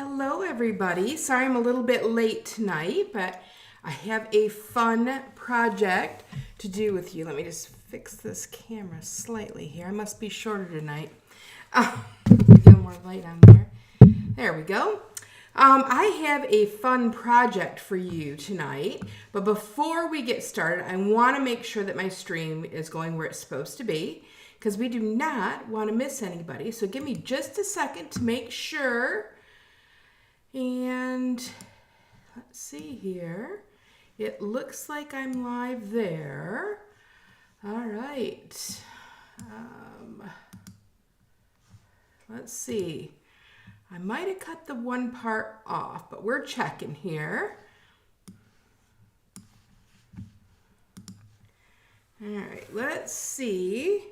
Hello everybody. Sorry I'm a little bit late tonight, but I have a fun project to do with you. Let me just fix this camera slightly here. I must be shorter tonight. Get more light on there. There we go. I have a fun project for you tonight, but before we get started, I want to make sure that my stream is going where it's supposed to be, because we do not want to miss anybody. So give me just a second to make sure. And let's see here. It looks like I'm live there. All right. Let's see. I might have cut the one part off, but we're checking here. All right, let's see.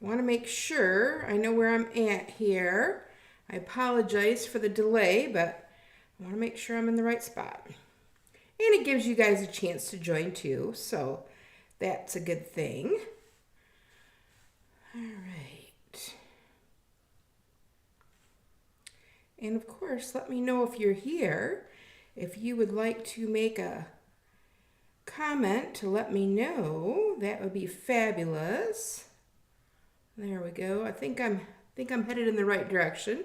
I want to make sure I know where I'm at here. I apologize for the delay, but I want to make sure I'm in the right spot. And it gives you guys a chance to join too, so that's a good thing. All right. And of course, let me know if you're here. If you would like to make a comment to let me know, that would be fabulous. There we go. I think I'm headed in the right direction.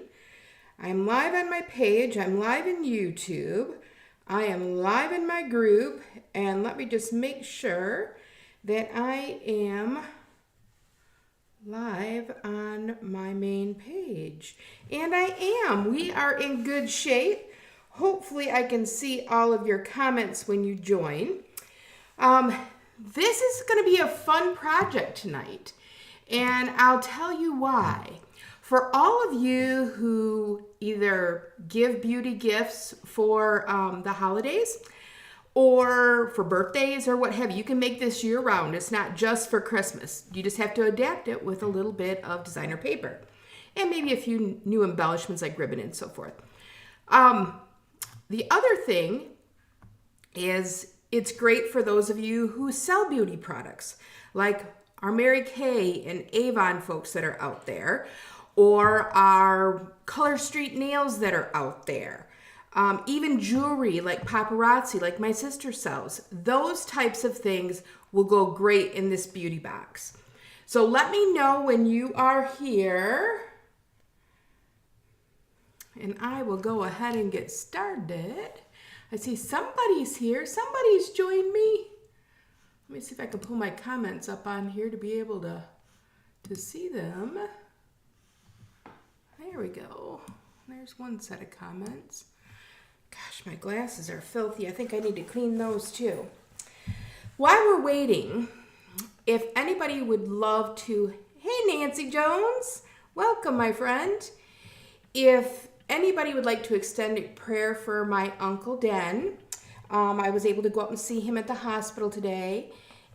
I'm live on my page. I'm live in YouTube. I am live in my group. And let me just make sure that I am live on my main page. And I am. We are in good shape. Hopefully I can see all of your comments when you join. This is going to be a fun project tonight. And I'll tell you why. For all of you who either give beauty gifts for the holidays or for birthdays or what have you, you can make this year round. It's not just for Christmas. You just have to adapt it with a little bit of designer paper and maybe a few new embellishments like ribbon and so forth. The other thing is it's great for those of you who sell beauty products, like our Mary Kay and Avon folks that are out there, or our Color Street nails that are out there. Even jewelry like paparazzi, like my sister sells. Those types of things will go great in this beauty box. So let me know when you are here. And I will go ahead and get started. I see somebody's here. Somebody's joined me. Let me see if I can pull my comments up on here to be able to see them. There we go. There's one set of comments. Gosh, my glasses are filthy. I think I need to clean those too. While we're waiting, if anybody would love to, hey Nancy Jones, welcome my friend. If anybody would like to extend a prayer for my Uncle Den, I was able to go up and see him at the hospital today.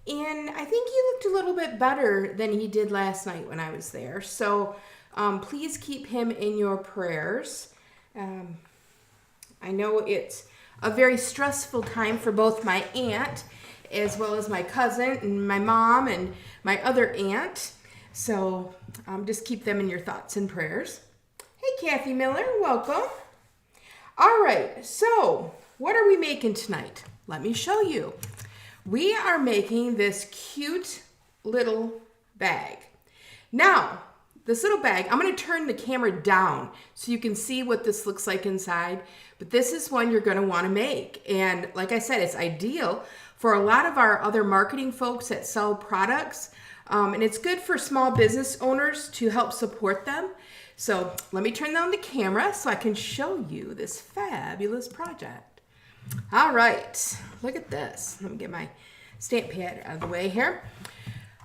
And I think he looked a little bit better than he did last night when I was there. So please keep him in your prayers. I know it's a very stressful time for both my aunt as well as my cousin and my mom and my other aunt. So just keep them in your thoughts and prayers. Hey, Kathy Miller, welcome. All right, so what are we making tonight? Let me show you. We are making this cute little bag. Now, this little bag, I'm going to turn the camera down so you can see what this looks like inside. But this is one you're going to want to make. And like I said, it's ideal for a lot of our other marketing folks that sell products. And it's good for small business owners to help support them. So let me turn down the camera so I can show you this fabulous project. All right, look at this. Let me get my stamp pad out of the way here.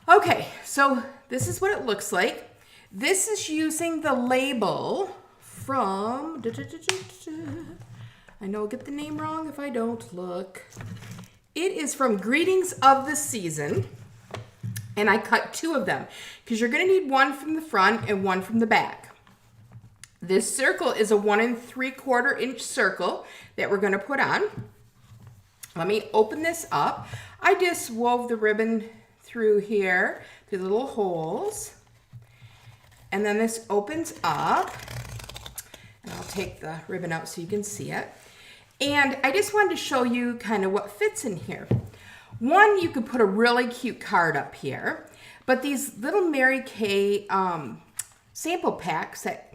Okay, so this is what it looks like. This is using the label from, I know I'll get the name wrong if I don't look. It is from Greetings of the Season, and I cut two of them because you're going to need one from the front and one from the back. This circle is a 1 3/4 inch circle that we're going to put on. Let me open this up. I just wove the ribbon through here, through the little holes. And then this opens up. And I'll take the ribbon out so you can see it. And I just wanted to show you kind of what fits in here. One, you could put a really cute card up here, but these little Mary Kay sample packs that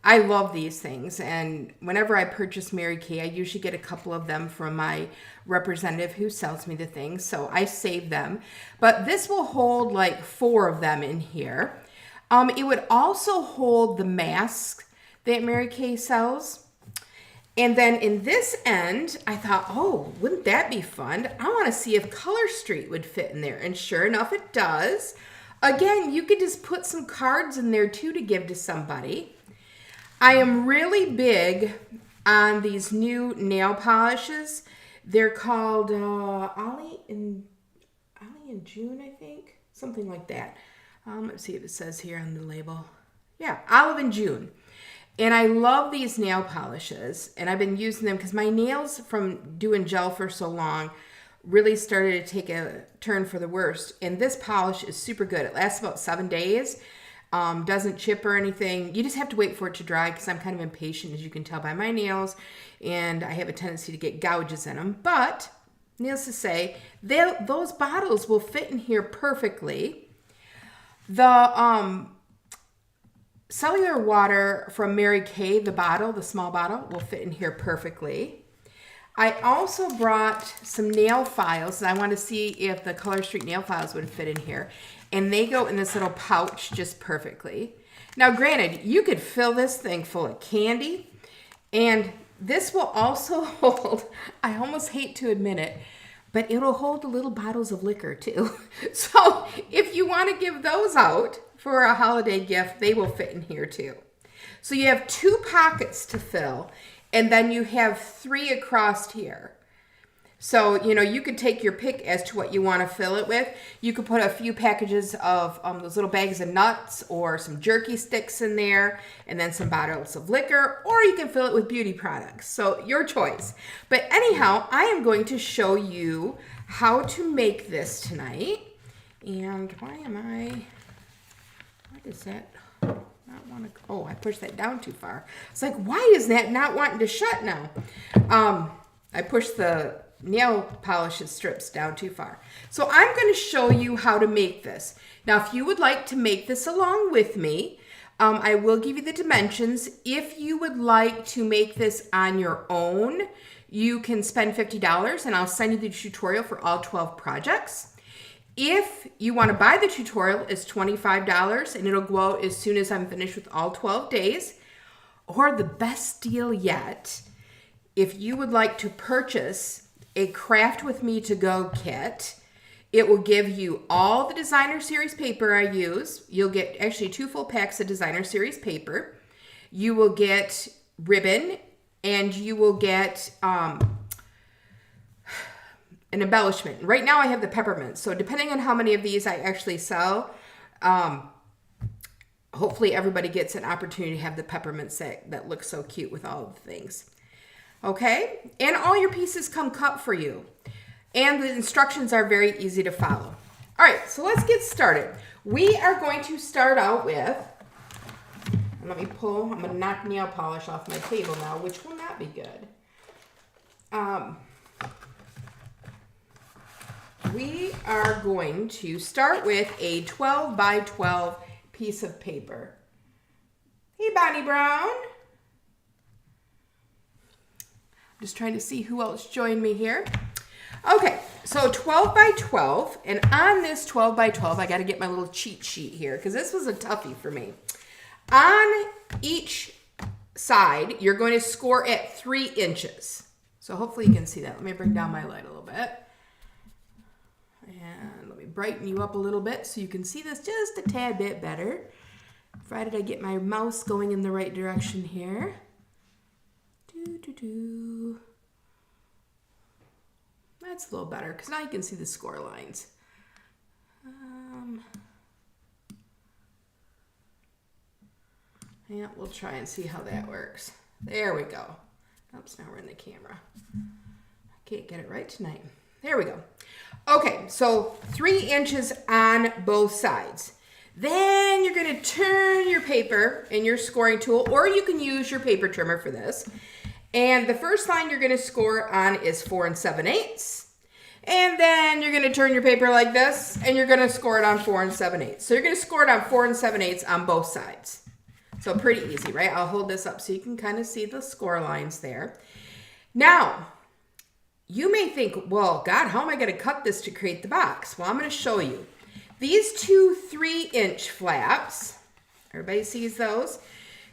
I love these things, and whenever I purchase Mary Kay, I usually get a couple of them from my representative who sells me the things, so I save them. But this will hold like 4 of them in here. It would also hold the mask that Mary Kay sells. And then in this end, I thought, oh, wouldn't that be fun? I want to see if Color Street would fit in there. And sure enough, it does. Again, you could just put some cards in there too to give to somebody. I am really big on these new nail polishes. They're called Ollie and June, I think. Something like that. Let's see if it says here on the label. Yeah, Olive and June. And I love these nail polishes, and I've been using them because my nails from doing gel for so long really started to take a turn for the worst. And this polish is super good. It lasts about 7 days, doesn't chip or anything. You just have to wait for it to dry because I'm kind of impatient, as you can tell by my nails, and I have a tendency to get gouges in them. But needless to say, those bottles will fit in here perfectly. The cellular water from Mary Kay, the bottle, the small bottle, will fit in here perfectly. I also brought some nail files, and I want to see if the Color Street nail files would fit in here. And they go in this little pouch just perfectly. Now, granted, you could fill this thing full of candy, and this will also hold, I almost hate to admit it, but it'll hold the little bottles of liquor too. So if you want to give those out for a holiday gift, they will fit in here too. So you have 2 pockets to fill, and then you have 3 across here. So, you know, you could take your pick as to what you want to fill it with. You could put a few packages of those little bags of nuts or some jerky sticks in there, and then some bottles of liquor, or you can fill it with beauty products. So your choice. But anyhow, I am going to show you how to make this tonight. And what is that? Not want to, oh, I pushed that down too far. It's like, why is that not wanting to shut now? I pushed the nail polish strips down too far. So I'm going to show you how to make this. Now, if you would like to make this along with me, I will give you the dimensions. If you would like to make this on your own, you can spend $50 and I'll send you the tutorial for all 12 projects. If you want to buy the tutorial, it's $25 and it'll go out as soon as I'm finished with all 12 days. Or the best deal yet, if you would like to purchase a Craft With Me To Go kit, it will give you all the Designer Series paper I use. You'll get actually 2 full packs of Designer Series paper. You will get ribbon, and you will get an embellishment. Right now I have the peppermint, so depending on how many of these I actually sell, hopefully everybody gets an opportunity to have the peppermint set that looks so cute with all of the things. Okay, and all your pieces come cut for you. And the instructions are very easy to follow. All right, so let's get started. We are going to start out with, let me pull, I'm going to knock nail polish off my table now, which will not be good. We are going to start with a 12 by 12 piece of paper. Hey, Bonnie Brown. Just trying to see who else joined me here. Okay, so 12 by 12, and on this 12 by 12, I got to get my little cheat sheet here because this was a toughie for me. On each side, you're going to score at 3 inches. So hopefully you can see that. Let me bring down my light a little bit. And let me brighten you up a little bit so you can see this just a tad bit better. Provided I get my mouse going in the right direction here. That's a little better because now you can see the score lines. Yeah, we'll try and see how that works. There we go. Oops, now we're in the camera. I can't get it right tonight. There we go. Okay, so 3 inches on both sides. Then you're going to turn your paper in your scoring tool, or you can use your paper trimmer for this. And the first line you're going to score on is 4 7/8. And then you're going to turn your paper like this, and you're going to score it on 4 7/8. So you're going to score it on 4 7/8 on both sides. So pretty easy, right? I'll hold this up so you can kind of see the score lines there. Now, you may think, well, God, how am I going to cut this to create the box? Well, I'm going to show you. These two 3-inch flaps, everybody sees those?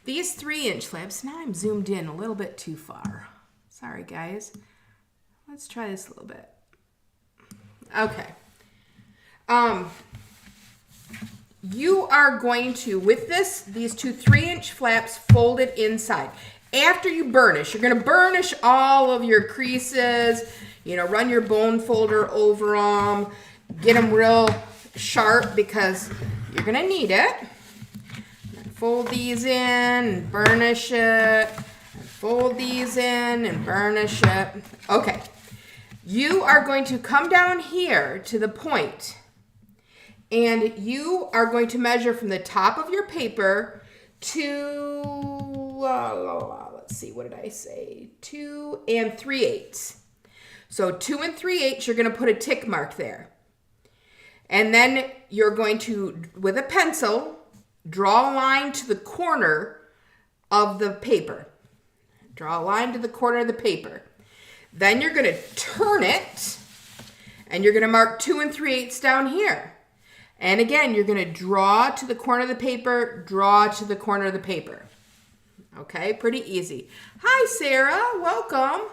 These 3-inch flaps, now I'm zoomed in a little bit too far. Sorry, guys. Let's try this a little bit. Okay. You are going to, with these two 3-inch flaps folded inside. After you burnish, you're going to burnish all of your creases, run your bone folder over them, get them real sharp because you're going to need it. Fold these in and burnish it. And fold these in and burnish it. Okay. You are going to come down here to the point, and you are going to measure from the top of your paper to, let's see, what did I say? 2 3/8. So 2 3/8, you're going to put a tick mark there. And then you're going to, with a pencil, draw a line to the corner of the paper. Draw a line to the corner of the paper. Then you're going to turn it, and you're going to mark 2 3/8 down here. And again, you're going to draw to the corner of the paper, draw to the corner of the paper. Okay, pretty easy. Hi, Sarah. Welcome.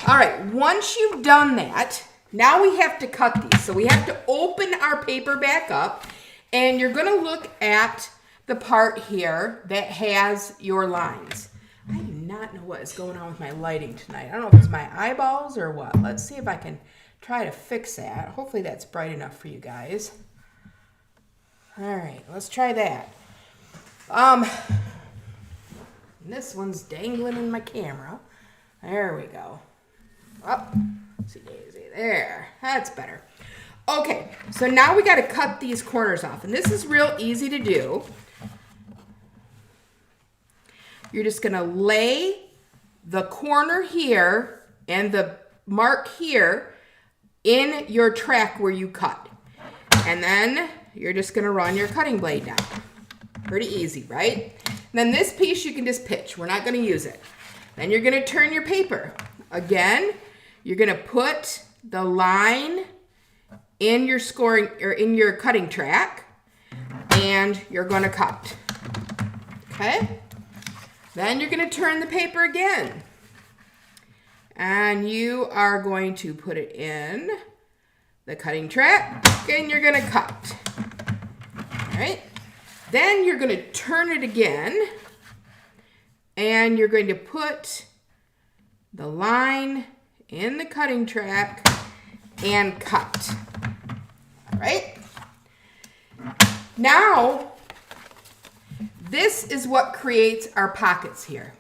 All right, once you've done that, now we have to cut these. So we have to open our paper back up, and you're going to look at the part here that has your lines. I do not know what is going on with my lighting tonight. I don't know if it's my eyeballs or what. Let's see if I can try to fix that. Hopefully that's bright enough for you guys. All right, let's try that. This one's dangling in my camera. There we go. Oh, see Daisy there. That's better. Okay, so now we got to cut these corners off, and this is real easy to do. You're just going to lay the corner here and the mark here in your track where you cut. And then you're just going to run your cutting blade down. Pretty easy, right? And then this piece you can just pitch. We're not going to use it. Then you're going to turn your paper. Again, you're going to put the line in your scoring or in your cutting track, and you're going to cut. Okay? Then you're going to turn the paper again, and you are going to put it in the cutting track, and you're going to cut. All right? Then you're going to turn it again, and you're going to put the line in the cutting track and cut. All right? Now, this is what creates our pockets here.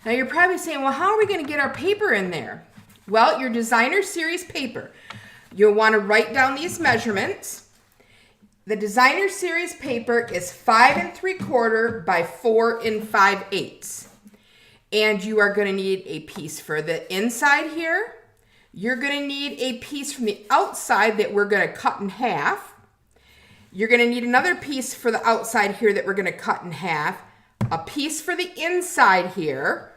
Now, you're probably saying, well, how are we going to get our paper in there? Well, your designer series paper, you'll want to write down these measurements. The designer series paper is 5 3/4 by 4 5/8. And you are going to need a piece for the inside here. You're going to need a piece from the outside that we're going to cut in half. You're going to need another piece for the outside here that we're going to cut in half. A piece for the inside here.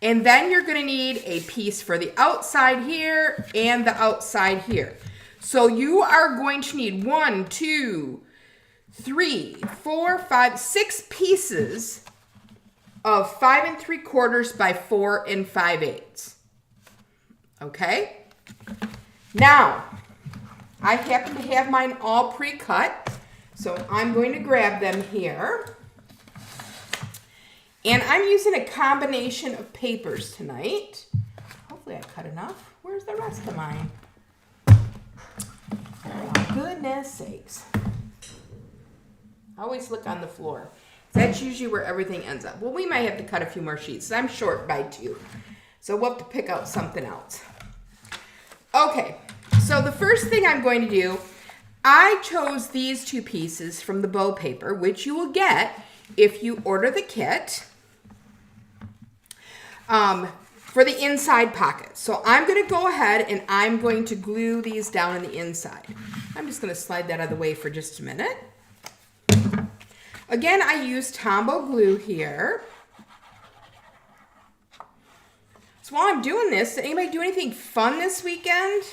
And then you're going to need a piece for the outside here and the outside here. So you are going to need 1, 2, 3, 4, 5, 6 pieces of 5 3/4 by 4 5/8. Okay? Now, I happen to have mine all pre-cut, so I'm going to grab them here. And I'm using a combination of papers tonight. Hopefully I cut enough. Where's the rest of mine? Oh, goodness sakes. I always look on the floor. That's usually where everything ends up. Well, we might have to cut a few more sheets. I'm short by 2. So we'll have to pick out something else. Okay, so the first thing I'm going to do, I chose these two pieces from the bow paper, which you will get if you order the kit, for the inside pocket. So I'm going to go ahead and I'm going to glue these down on the inside. I'm just going to slide that out of the way for just a minute. Again, I use Tombow glue here. So while I'm doing this, did anybody do anything fun this weekend?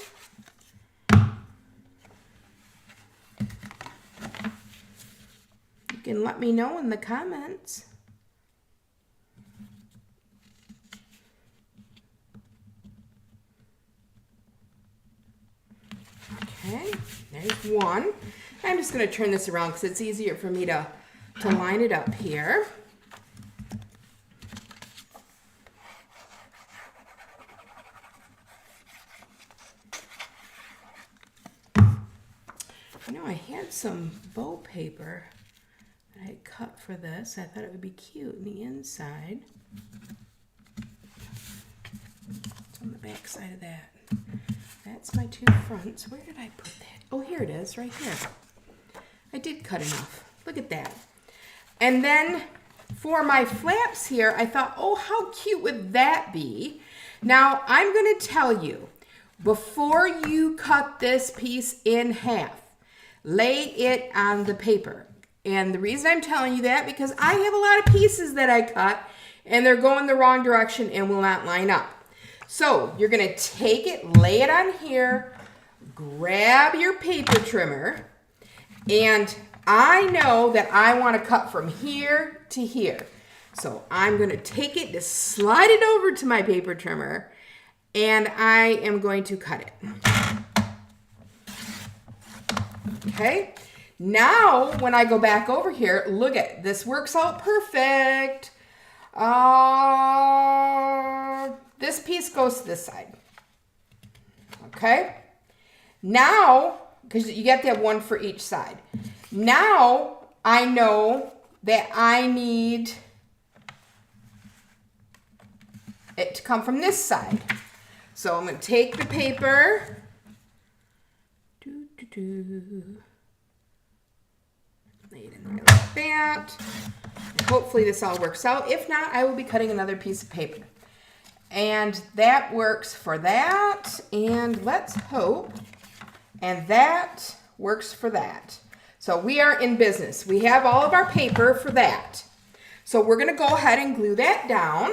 You can let me know in the comments. Okay, there's one. I'm just going to turn this around because it's easier for me to line it up here. You know, I had some bow paper that I cut for this. I thought it would be cute in the inside. It's on the back side of that. That's my two fronts. Where did I put that? Oh, here it is, right here. I did cut enough. Look at that. And then for my flaps here, I thought, oh, how cute would that be? Now, I'm going to tell you, before you cut this piece in half, lay it on the paper. And the reason I'm telling you that, because I have a lot of pieces that I cut, and they're going the wrong direction and will not line up. So you're going to take it, lay it on here, grab your paper trimmer, and I know that I want to cut from here to here. So I'm going to take it, just slide it over to my paper trimmer, and I am going to cut it. Okay, now when I go back over here, look at this, works out perfect. This piece goes to this side. Okay, now, because you get to have one for each side. Now I know that I need it to come from this side. So I'm going to take the paper. Lay it in there like that. And hopefully this all works out. If not, I will be cutting another piece of paper. And that works for that. And let's hope. And that works for that. So we are in business. We have all of our paper for that. So we're going to go ahead and glue that down.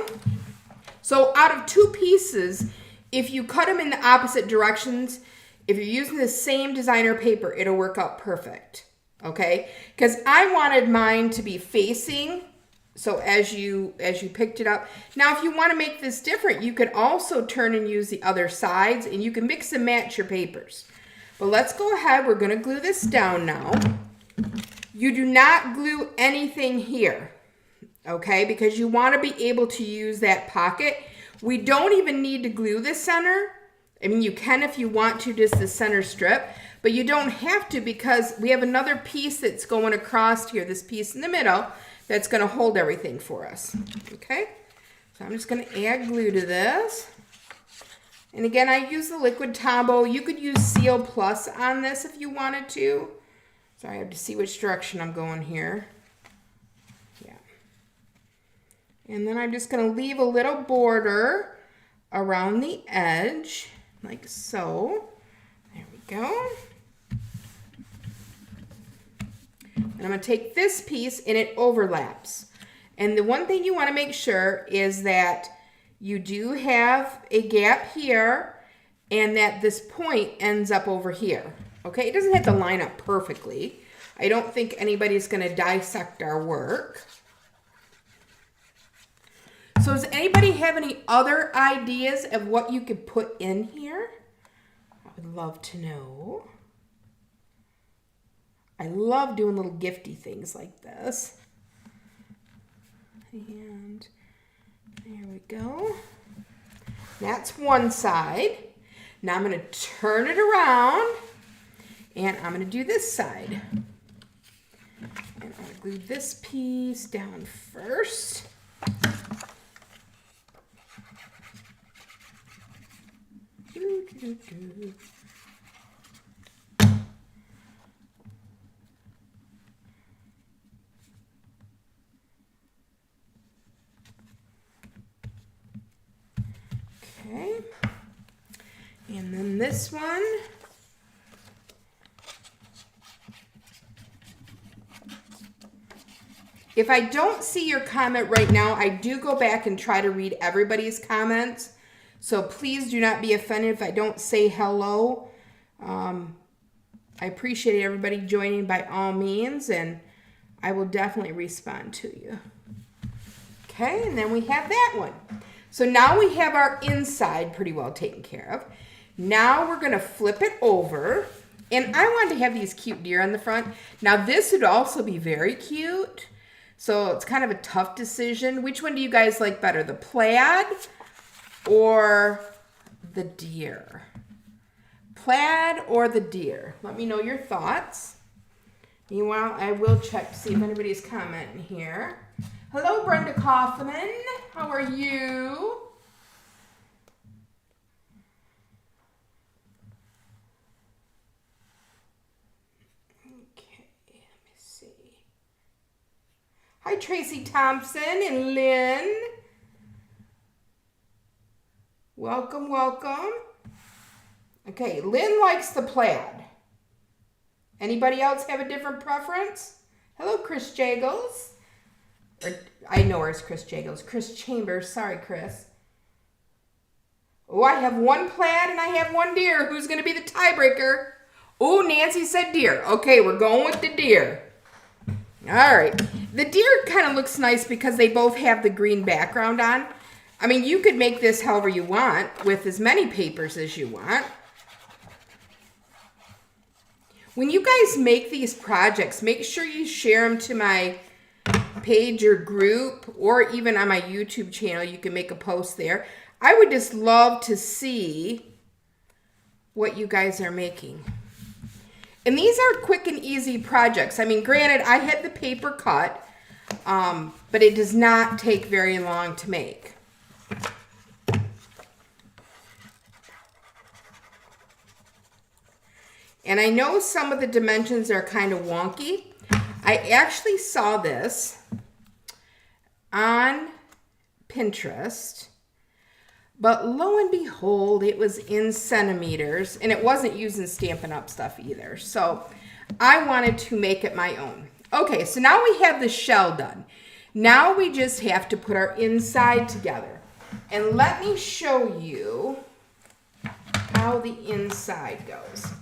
So out of two pieces, if you cut them in the opposite directions, if you're using the same designer paper, it'll work out perfect. Okay? Because I wanted mine to be facing, so as you picked it up. Now, if you want to make this different, you could also turn and use the other sides, and you can mix and match your papers. But let's go ahead. We're going to glue this down now. You do not glue anything here, okay? Because you want to be able to use that pocket. We don't even need to glue the center. I mean, you can if you want to, just the center strip. But you don't have to because we have another piece that's going across here, this piece in the middle, that's going to hold everything for us, okay? So I'm just going to add glue to this. And again, I use the liquid Tombow. You could use Seal Plus on this if you wanted to. Sorry, I have to see which direction I'm going here. Yeah. And then I'm just going to leave a little border around the edge, like so. There we go. And I'm going to take this piece and it overlaps. And the one thing you want to make sure is that you do have a gap here and that this point ends up over here. Okay, it doesn't have to line up perfectly. I don't think anybody's going to dissect our work. So does anybody have any other ideas of what you could put in here? I would love to know. I love doing little gifty things like this. And there we go. That's one side. Now I'm going to turn it around and I'm going to do this side. And I'm going to glue this piece down first. Okay. And then this one. If I don't see your comment right now, I do go back and try to read everybody's comments. So please do not be offended if I don't say hello. I appreciate everybody joining by all means, and I will definitely respond to you. Okay, and then we have that one. So now we have our inside pretty well taken care of. Now we're going to flip it over. And I wanted to have these cute deer on the front. Now this would also be very cute. So it's kind of a tough decision. Which one do you guys like better, the plaid or the deer? Plaid or the deer? Let me know your thoughts. Meanwhile, I will check to see if anybody's commenting here. Hello, Brenda Kaufman. How are you? Hi, Tracy Thompson and Lynn. Welcome, welcome. Okay, Lynn likes the plaid. Anybody else have a different preference? Hello, Chris Jagles. Or, I know her as Chris Jagles. Chris Chambers. Sorry, Chris. Oh, I have one plaid and I have one deer. Who's going to be the tiebreaker? Oh, Nancy said deer. Okay, we're going with the deer. All right. The deer kind of looks nice because they both have the green background on. I mean, you could make this however you want with as many papers as you want. When you guys make these projects, make sure you share them to my page or group, or even on my YouTube channel. You can make a post there. I would just love to see what you guys are making. And these are quick and easy projects. I mean, granted, I had the paper cut, but it does not take very long to make. And I know some of the dimensions are kind of wonky. I actually saw this on Pinterest, but lo and behold, it was in centimeters, and it wasn't using Stampin' Up! Stuff either. So I wanted to make it my own. Okay, so now we have the shell done. Now we just have to put our inside together. And let me show you how the inside goes.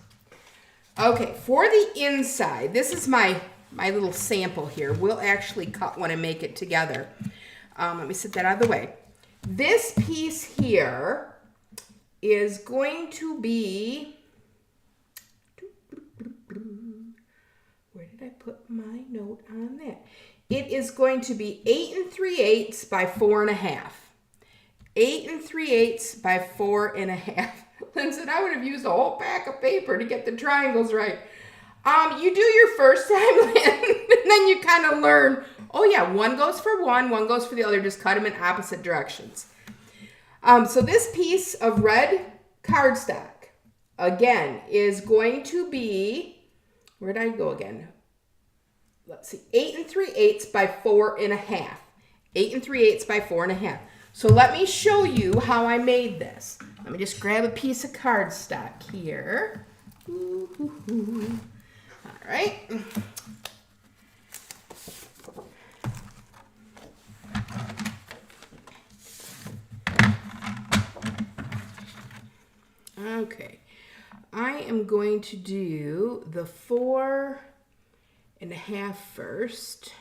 Okay, for the inside, this is my little sample here. We'll actually cut one and make it together. Let me set that out of the way. This piece here is going to be, where did I put my note on that? It is going to be 8 3/8 by 4 1/2. 8 3/8 by 4 1/2. Lynn said, I would have used a whole pack of paper to get the triangles right. You do your first time, Lynn, and then you kind of learn, oh yeah, one goes for one goes for the other. Just cut them in opposite directions. So this piece of red cardstock, again, is going to be, where did I go again? Let's see, 8 3/8 by 4 1/2. 8 3/8 by 4 1/2. So let me show you how I made this. Let me just grab a piece of cardstock here. All right. Okay. I am going to do the 4 1/2 first.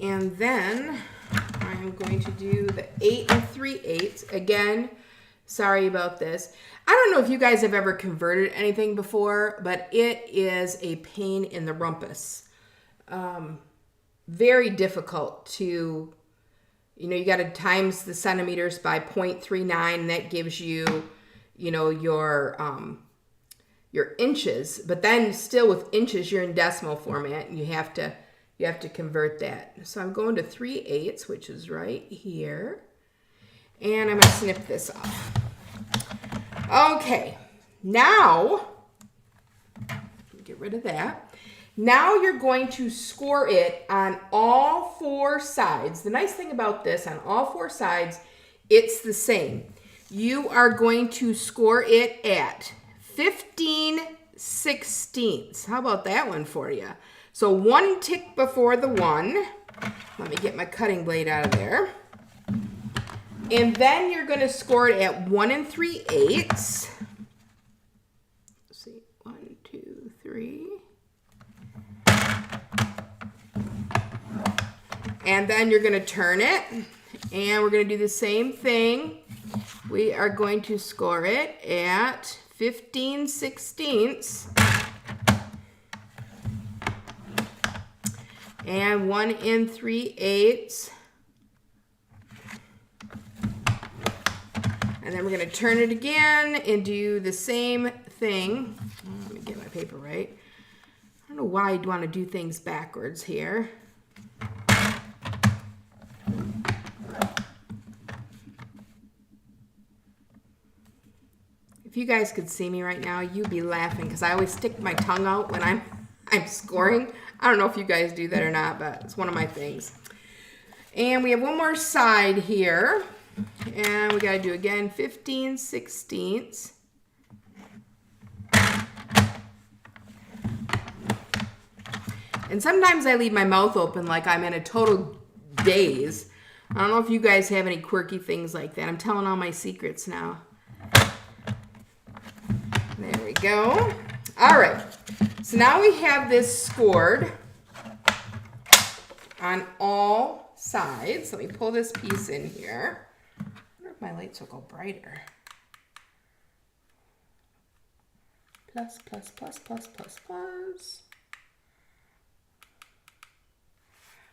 And then I'm going to do the 8 3/8. Again, sorry about this. I don't know if you guys have ever converted anything before, but it is a pain in the rumpus. Very difficult to, you got to times the centimeters by 0.39, and that gives you, your inches. But then still with inches, you're in decimal format, and you have to convert that. So I'm going to 3/8, which is right here. And I'm going to snip this off. Okay, now, get rid of that. Now you're going to score it on all 4 sides. The nice thing about this, on all 4 sides, it's the same. You are going to score it at 15/16. How about that one for you? So 1 tick before the 1. Let me get my cutting blade out of there. And then you're going to score it at 1 3/8. Let's see, 1, 2, 3. And then you're going to turn it, and we're going to do the same thing. We are going to score it at 15/16 and 1 3/8. And then we're going to turn it again and do the same thing. Let me get my paper right. I don't know why I'd want to do things backwards here. If you guys could see me right now, you'd be laughing because I always stick my tongue out when I'm scoring. I don't know if you guys do that or not, but it's one of my things. And we have one more side here. And we got to do again 15/16. And sometimes I leave my mouth open like I'm in a total daze. I don't know if you guys have any quirky things like that. I'm telling all my secrets now. There we go. All right. So now we have this scored on all sides. Let me pull this piece in here. I wonder if my lights will go brighter. Plus, plus, plus, plus, plus, plus.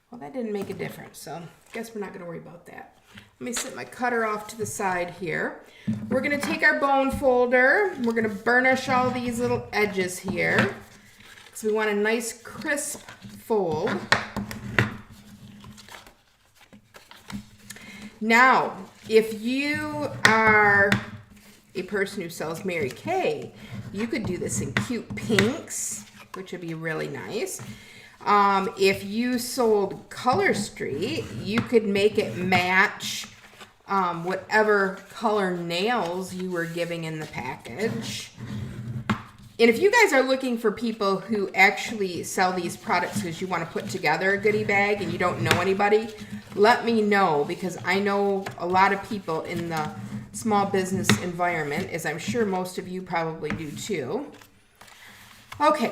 Well, that didn't make a difference, so I guess we're not going to worry about that. Let me set my cutter off to the side here. We're going to take our bone folder. We're going to burnish all these little edges here because we want a nice crisp fold. Now, if you are a person who sells Mary Kay, you could do this in cute pinks, which would be really nice. If you sold Color Street, you could make it match whatever color nails you were giving in the package. And if you guys are looking for people who actually sell these products because you want to put together a goodie bag and you don't know anybody, let me know, because I know a lot of people in the small business environment, as I'm sure most of you probably do too. Okay,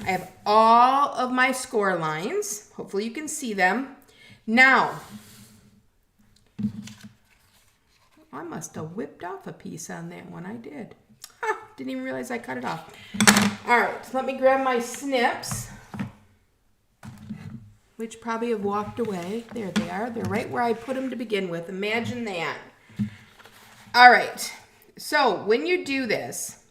I have all of my score lines. Hopefully you can see them. Now, I must have whipped off a piece on that one. I did. Didn't even realize I cut it off. All right, so let me grab my snips, which probably have walked away. There they are. They're right where I put them to begin with. Imagine that. All right, so when you do this,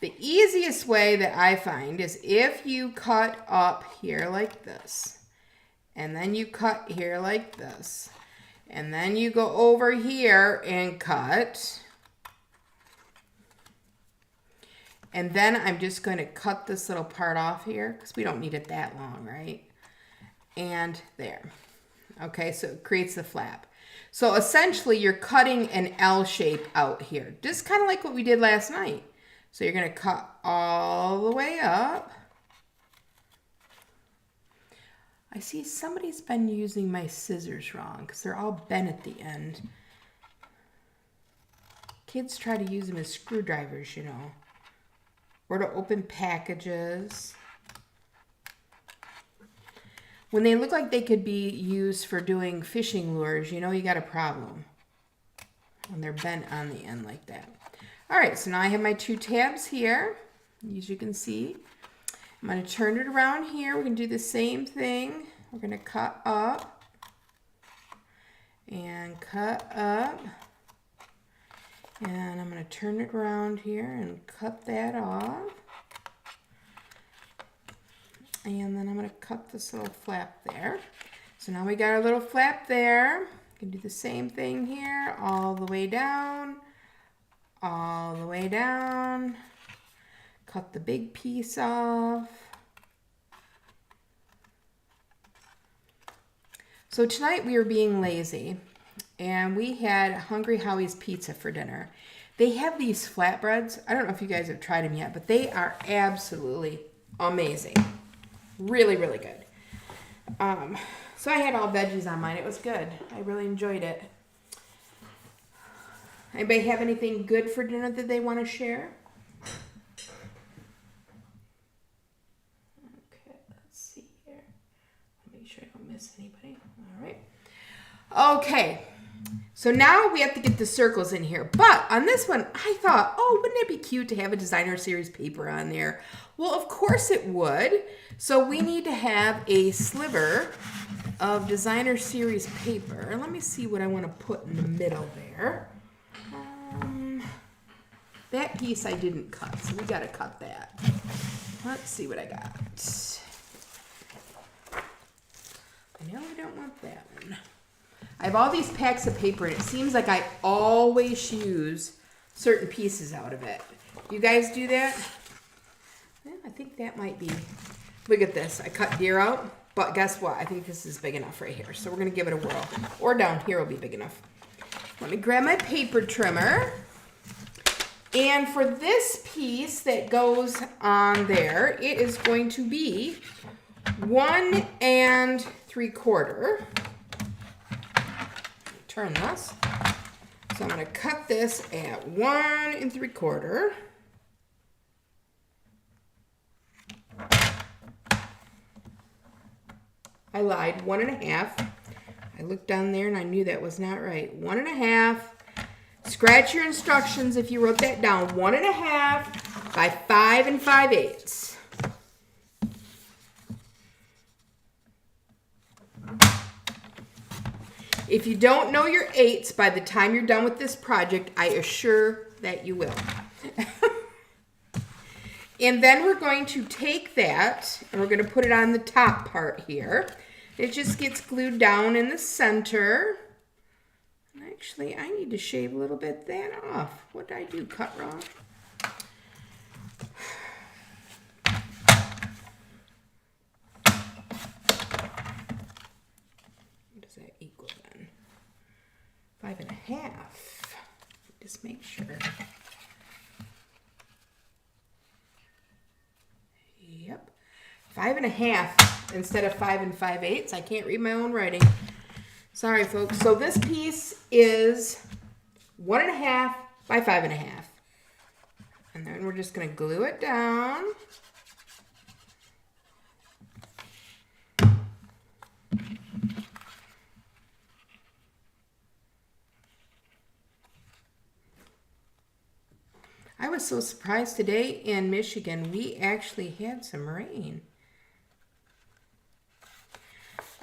the easiest way that I find is if you cut up here like this, and then you cut here like this, and then you go over here and cut, and then I'm just going to cut this little part off here because we don't need it that long, right? And there. Okay, so it creates the flap. So essentially you're cutting an L shape out here, just kind of like what we did last night. So you're going to cut all the way up. I see somebody's been using my scissors wrong because they're all bent at the end. Kids try to use them as screwdrivers, you know, or to open packages. When they look like they could be used for doing fishing lures, you know you got a problem when they're bent on the end like that. All right, so now I have my 2 tabs here, as you can see. I'm going to turn it around here. We're going to do the same thing. We're going to cut up and cut up. And I'm going to turn it around here and cut that off. And then I'm going to cut this little flap there. So now we got our little flap there. We can do the same thing here, all the way down. All the way down, cut the big piece off, So tonight we were being lazy and we had Hungry Howie's Pizza for dinner. They have these flatbreads. I don't know if you guys have tried them yet, but they are absolutely amazing. Really, really good. So I had all veggies on mine. It was good. I really enjoyed it. Anybody have anything good for dinner that they want to share? Okay, let's see here. Make sure I don't miss anybody. All right. Okay. So now we have to get the circles in here. But on this one, I thought, oh, wouldn't it be cute to have a designer series paper on there? Well, of course it would. So we need to have a sliver of designer series paper. Let me see what I want to put in the middle there. That piece I didn't cut, so we got to cut that. Let's see what I got. I know I don't want that one. I have all these packs of paper, and it seems like I always use certain pieces out of it. You guys do that? Yeah, I think that might be. Look at this. I cut deer out, but guess what? I think this is big enough right here, so we're going to give it a whirl. Or down here will be big enough. Let me grab my paper trimmer. And for this piece that goes on there, it is going to be 1 3/4. Turn this. So I'm going to cut this at 1 3/4. I lied, 1 1/2. I looked down there and I knew that was not right. 1 1/2. Scratch your instructions if you wrote that down. 1 1/2 by 5 5/8. If you don't know your eighths by the time you're done with this project, I assure that you will. And then we're going to take that and we're going to put it on the top part here. It just gets glued down in the center. Actually, I need to shave a little bit that off. What did I do? Cut wrong? What does that equal then? 5 1/2. Just make sure. Yep. 5 1/2 instead of 5 5/8. I can't read my own writing. Sorry, folks. So this piece is 1 1/2 by 5 1/2. And then we're just going to glue it down. I was so surprised today in Michigan, we actually had some rain.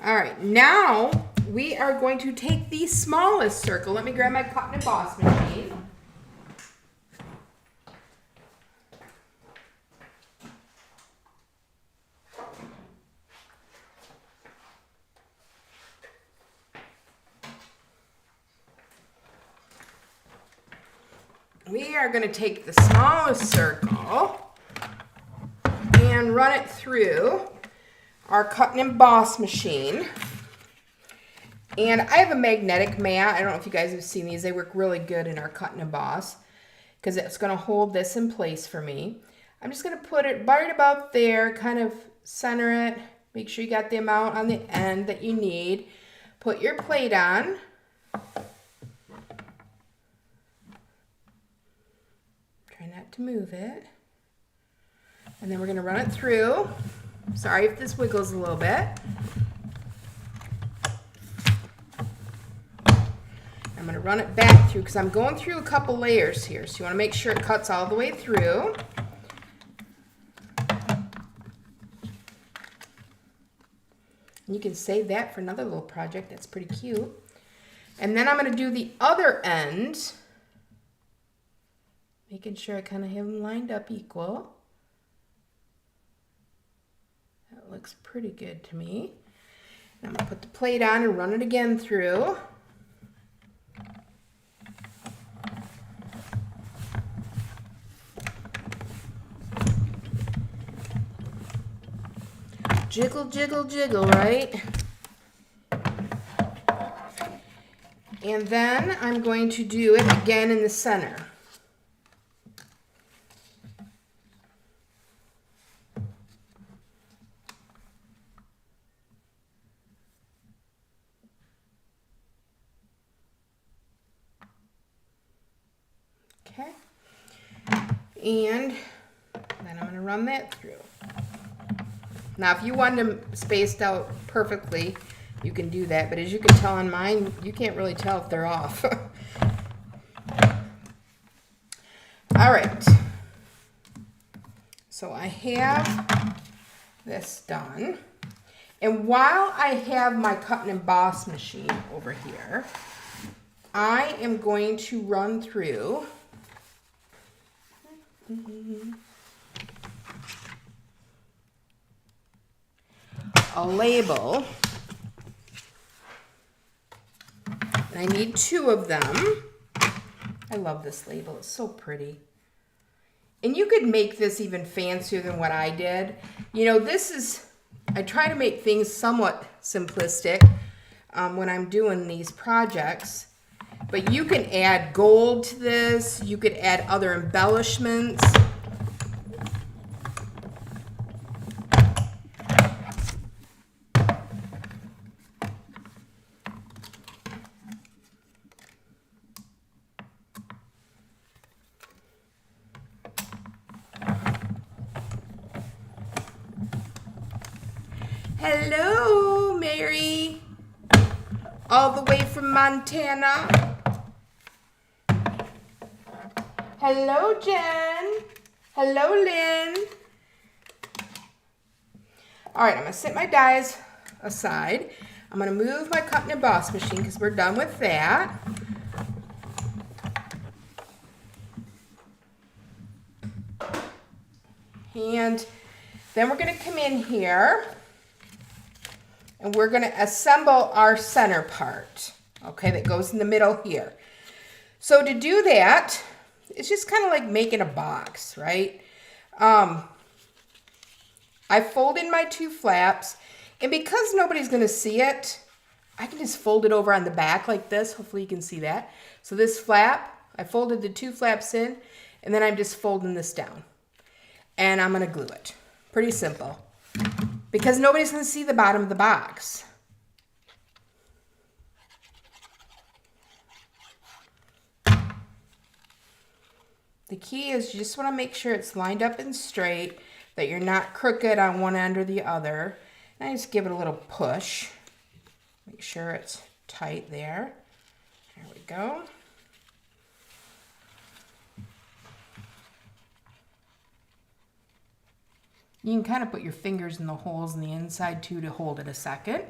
All right, now we are going to take the smallest circle. Let me grab my cut and emboss machine. We are going to take the smallest circle and run it through our cut and emboss machine. And I have a magnetic mat. I don't know if you guys have seen these. They work really good in our cut and emboss because it's going to hold this in place for me. I'm just going to put it right about there, kind of center it. Make sure you got the amount on the end that you need. Put your plate on. Try not to move it. And then we're going to run it through. Sorry if this wiggles a little bit. I'm going to run it back through because I'm going through a couple layers here. So you want to make sure it cuts all the way through. And you can save that for another little project. That's pretty cute. And then I'm going to do the other end. Making sure I kind of have them lined up equal. That looks pretty good to me. And I'm going to put the plate on and run it again through. Jiggle, jiggle, jiggle, right? And then I'm going to do it again in the center. Okay. And then I'm going to run that through. Now, if you want them spaced out perfectly, you can do that. But as you can tell on mine, you can't really tell if they're off. All right. So I have this done. And while I have my cut and emboss machine over here, I am going to run through a label. And I need 2 of them. I love this label. It's so pretty. And you could make this even fancier than what I did. You know, this is, I try to make things somewhat simplistic when I'm doing these projects. But you can add gold to this. You could add other embellishments. Hello, Mary, all the way from Montana. Hello, Jen. Hello, Lynn. All right, I'm gonna set my dies aside. I'm gonna move my cut and emboss machine because we're done with that. And then we're gonna come in here and we're going to assemble our center part, okay, that goes in the middle here. So to do that, it's just kind of like making a box, right? I folded my 2 flaps, and because nobody's going to see it, I can just fold it over on the back like this. Hopefully you can see that. So this flap, I folded the 2 flaps in, and then I'm just folding this down. And I'm going to glue it. Pretty simple. Because nobody's going to see the bottom of the box. The key is you just want to make sure it's lined up and straight, that you're not crooked on one end or the other. And I just give it a little push. Make sure it's tight there. There we go. You can kind of put your fingers in the holes in the inside too to hold it a second.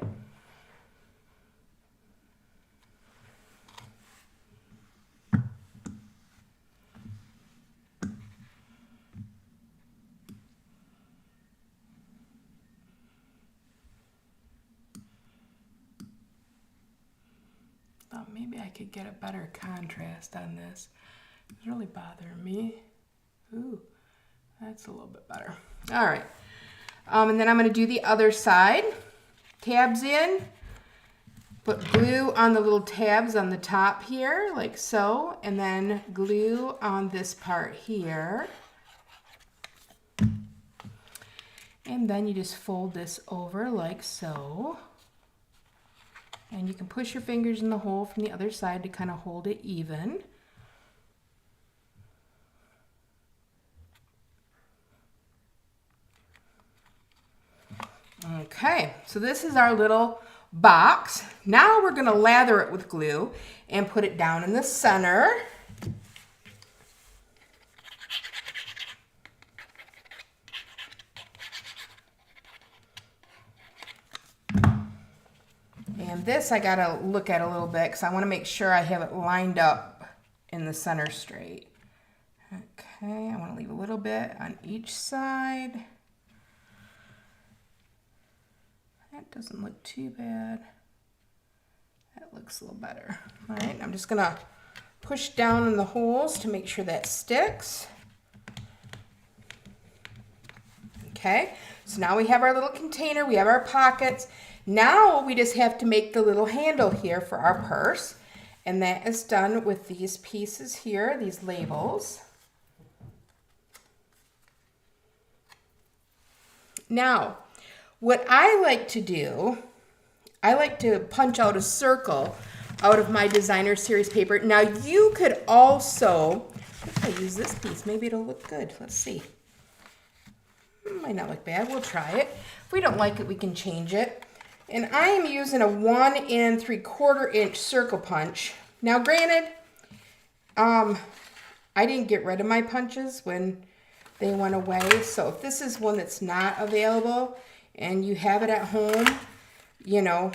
Thought maybe I could get a better contrast on this. It's really bothering me. Ooh. That's a little bit better. All right. And then I'm going to do the other side. Tabs in. Put glue on the little tabs on the top here, like so. And then glue on this part here. And then you just fold this over like so. And you can push your fingers in the hole from the other side to kind of hold it even. Okay, so this is our little box. Now we're going to lather it with glue and put it down in the center. And this I got to look at a little bit because I want to make sure I have it lined up in the center straight. Okay, I want to leave a little bit on each side. That doesn't look too bad. That looks a little better. All right, I'm just gonna push down in the holes to make sure that sticks. Okay, so now we have our little container, we have our pockets. Now we just have to make the little handle here for our purse. And that is done with these pieces here, these labels. Now, what I like to do, I like to punch out a circle out of my designer series paper. Now, you could also, if I use this piece, maybe it'll look good. Let's see. Might not look bad. We'll try it. If we don't like it, we can change it. And I am using a 1 3/4 inch circle punch. Now, granted, I didn't get rid of my punches when they went away. So if this is one that's not available and you have it at home, you know,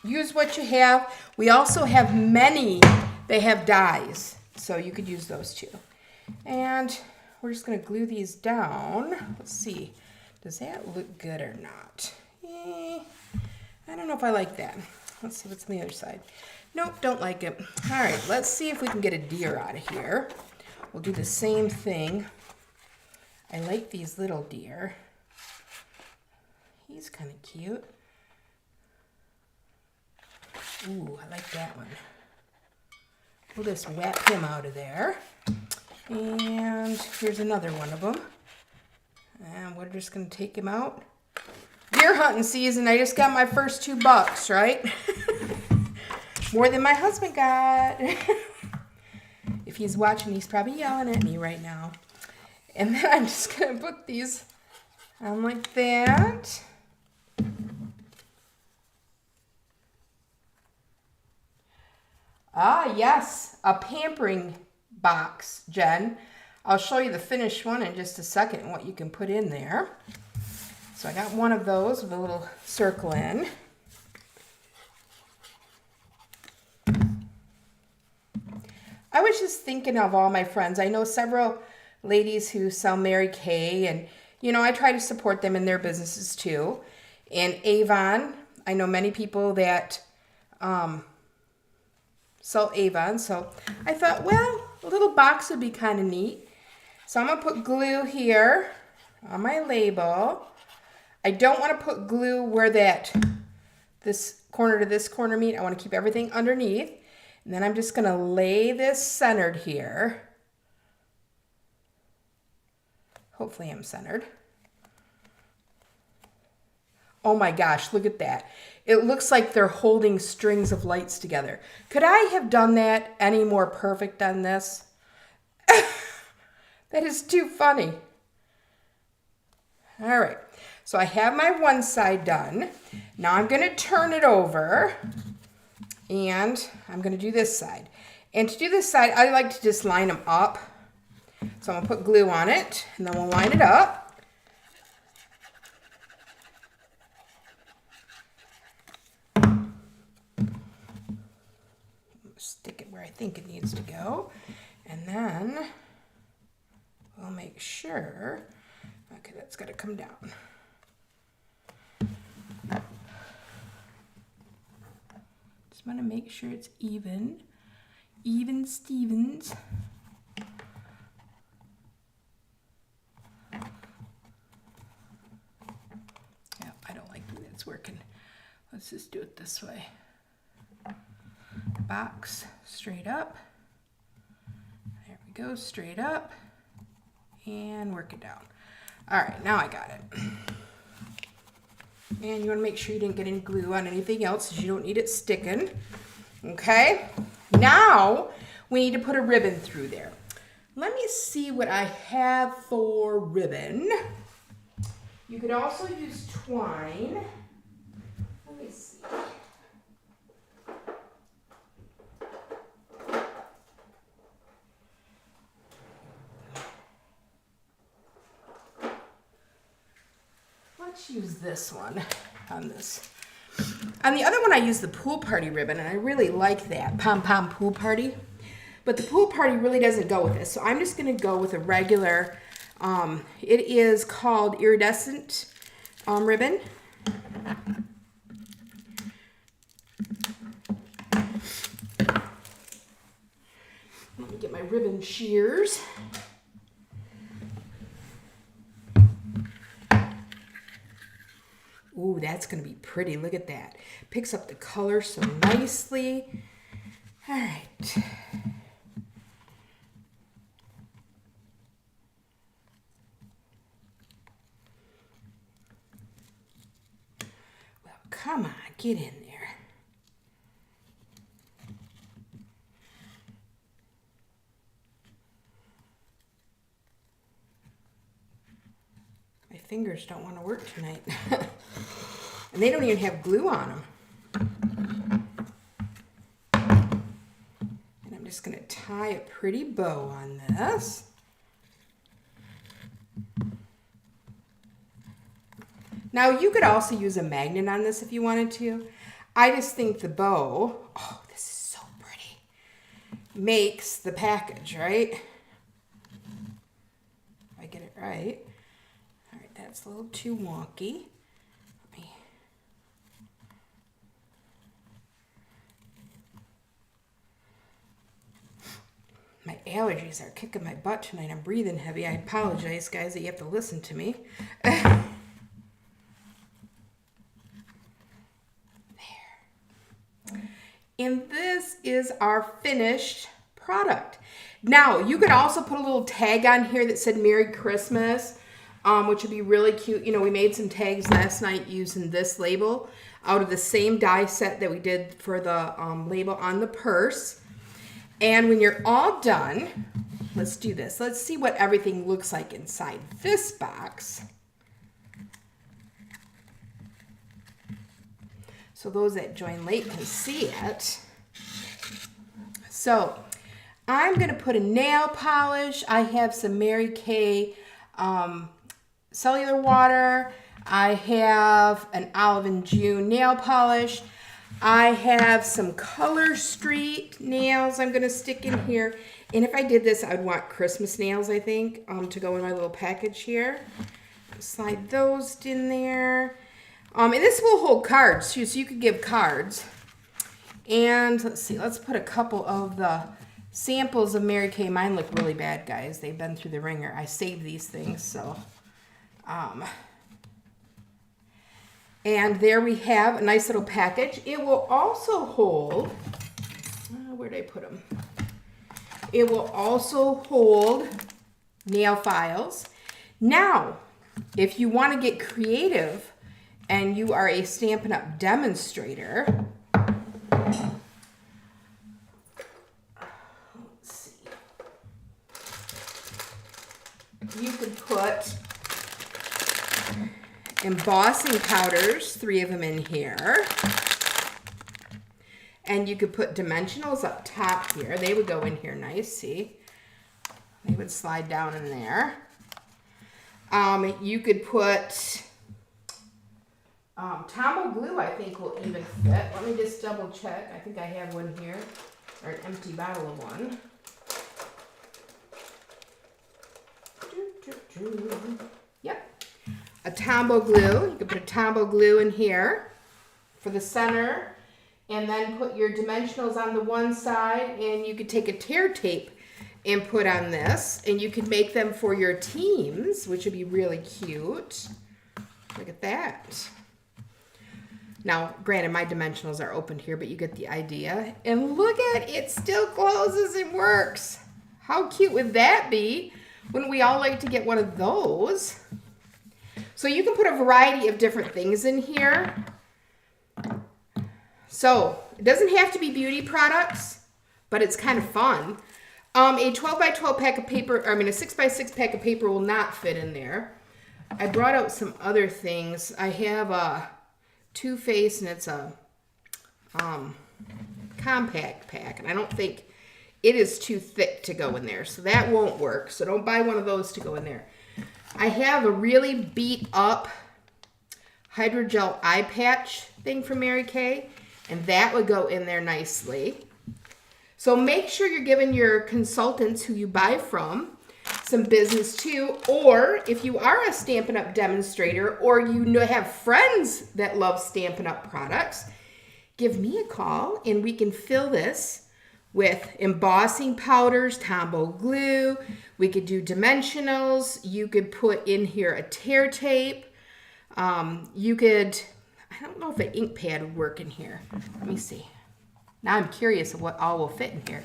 use what you have. We also have many, they have dies. So you could use those too. And we're just going to glue these down. Let's see. Does that look good or not? I don't know if I like that. Let's see what's on the other side. Nope, don't like it. All right, let's see if we can get a deer out of here. We'll do the same thing. I like these little deer. He's kind of cute. Ooh, I like that one. We'll just whap him out of there. And here's another one of them. And we're just going to take him out. Deer hunting season. I just got my first $2, right? More than my husband got. If he's watching, he's probably yelling at me right now. And then I'm just going to put these on like that. Ah, yes, a pampering box, Jen. I'll show you the finished one in just a second and what you can put in there. So I got one of those with a little circle in. I was just thinking of all my friends. I know several ladies who sell Mary Kay, and you know, I try to support them in their businesses too. And Avon, I know many people that sell Avon, so I thought, well, a little box would be kind of neat. So I'm gonna put glue here on my label. I don't want to put glue where this corner to this corner meet. I want to keep everything underneath. And then I'm just going to lay this centered here. Hopefully I'm centered. Oh my gosh, look at that. It looks like they're holding strings of lights together. Could I have done that any more perfect on this? That is too funny. All right. So I have my one side done. Now I'm going to turn it over and I'm going to do this side. And to do this side, I like to just line them up. So I'm going to put glue on it and then we'll line it up. Stick it where I think it needs to go. And then we'll make sure, okay, that's got to come down. Just want to make sure it's even. Even Stevens. Yeah, I don't like the way it's working. Let's just do it this way. Box straight up. There we go, straight up. And work it down. All right, now I got it. And you want to make sure you didn't get any glue on anything else because you don't need it sticking. Okay, now we need to put a ribbon through there. Let me see what I have for ribbon. You could also use twine. Let me see. Let's use this one on this. On the other one, I use the pool party ribbon, and I really like that, Pom Pom Pool Party. But the pool party really doesn't go with this, so I'm just going to go with a regular, it is called iridescent ribbon. Let me get my ribbon shears. Ooh, that's going to be pretty. Look at that. Picks up the color so nicely. All right. Well, come on, get in there. My fingers don't want to work tonight. And they don't even have glue on them. And I'm just going to tie a pretty bow on this. Now you could also use a magnet on this if you wanted to. I just think the bow, oh, this is so pretty, makes the package, right? If I get it right. All right, that's a little too wonky. My allergies are kicking my butt tonight. I'm breathing heavy. I apologize, guys, that you have to listen to me. There. And this is our finished product. Now, you could also put a little tag on here that said Merry Christmas, which would be really cute. You know, we made some tags last night using this label out of the same die set that we did for the label on the purse. And when you're all done, let's do this. Let's see what everything looks like inside this box. So those that join late can see it. So I'm going to put a nail polish. I have some Mary Kay cellular water. I have an Olive and June nail polish. I have some Color Street nails I'm going to stick in here. And if I did this, I would want Christmas nails, I think, to go in my little package here. Slide those in there. And this will hold cards, too, so you could give cards. And let's see, let's put a couple of the samples of Mary Kay. Mine look really bad, guys. They've been through the ringer. I saved these things, so... And there we have a nice little package. It will also hold, where did I put them? It will also hold nail files. Now, if you want to get creative and you are a Stampin' Up! Demonstrator, let's see, you could put embossing powders, 3 of them in here. And you could put dimensionals up top here. They would go in here nice, see? They would slide down in there. You could put Tombow glue, I think will even fit. Let me just double check. I think I have one here, or an empty bottle of one. Yep. A Tombow glue. You can put a Tombow glue in here for the center, and then put your dimensionals on the one side, and you could take a tear tape and put on this, and you could make them for your teams, which would be really cute. Look at that. Now, granted, my dimensionals are opened here, but you get the idea. And look at it, it still closes and works. How cute would that be? Wouldn't we all like to get one of those? So you can put a variety of different things in here. So it doesn't have to be beauty products, but it's kind of fun. A 12 by 12 pack of paper, a 6 by 6 pack of paper will not fit in there. I brought out some other things. I have a Too Faced, and it's a compact pack, and I don't think it is too thick to go in there, so that won't work. So don't buy one of those to go in there. I have a really beat up hydrogel eye patch thing from Mary Kay, and that would go in there nicely. So make sure you're giving your consultants who you buy from some business too, or if you are a Stampin' Up! Demonstrator, or you have friends that love Stampin' Up! Products, give me a call and we can fill this with embossing powders, Tombow glue. We could do dimensionals. You could put in here a tear tape. You could, I don't know if an ink pad would work in here. Let me see. Now I'm curious of what all will fit in here.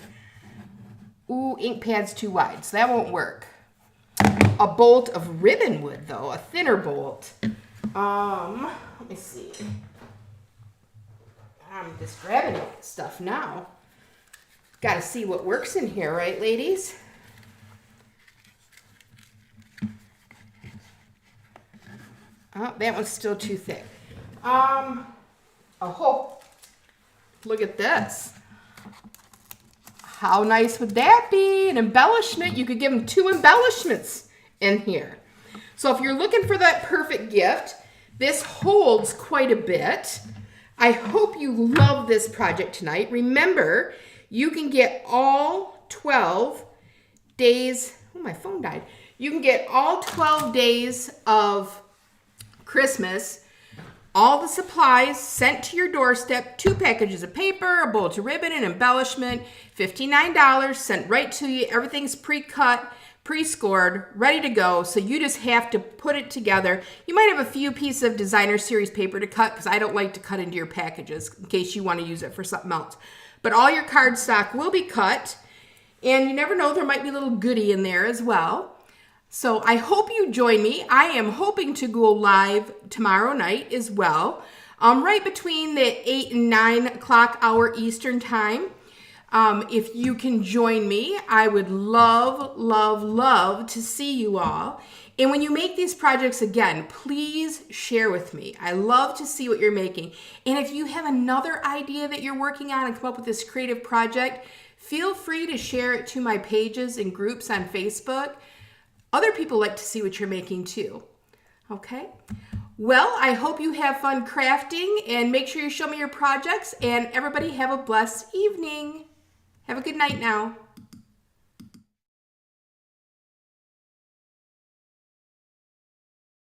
Ooh, ink pad's too wide, so that won't work. A bolt of ribbon would, though, a thinner bolt. Let me see. I'm just grabbing stuff now. Got to see what works in here, right, ladies? Oh, that one's still too thick. Oh, look at this. How nice would that be? An embellishment. You could give them 2 embellishments in here. So if you're looking for that perfect gift, this holds quite a bit. I hope you love this project tonight. Remember, you can get all 12 days. Oh, my phone died. You can get all 12 days of Christmas, all the supplies sent to your doorstep, 2 packages of paper, a bolt of ribbon, and embellishment, $59 sent right to you. Everything's pre-cut, pre-scored, ready to go. So you just have to put it together. You might have a few pieces of designer series paper to cut because I don't like to cut into your packages in case you want to use it for something else. But all your cardstock will be cut, and you never know, there might be a little goodie in there as well. So I hope you join me. I am hoping to go live tomorrow night as well, right between the 8 and 9 o'clock hour Eastern time. If you can join me, I would love, love, love to see you all. And when you make these projects, again, please share with me. I love to see what you're making. And if you have another idea that you're working on and come up with this creative project, feel free to share it to my pages and groups on Facebook. Other people like to see what you're making too. Okay? Well, I hope you have fun crafting, and make sure you show me your projects, and everybody have a blessed evening. Have a good night now.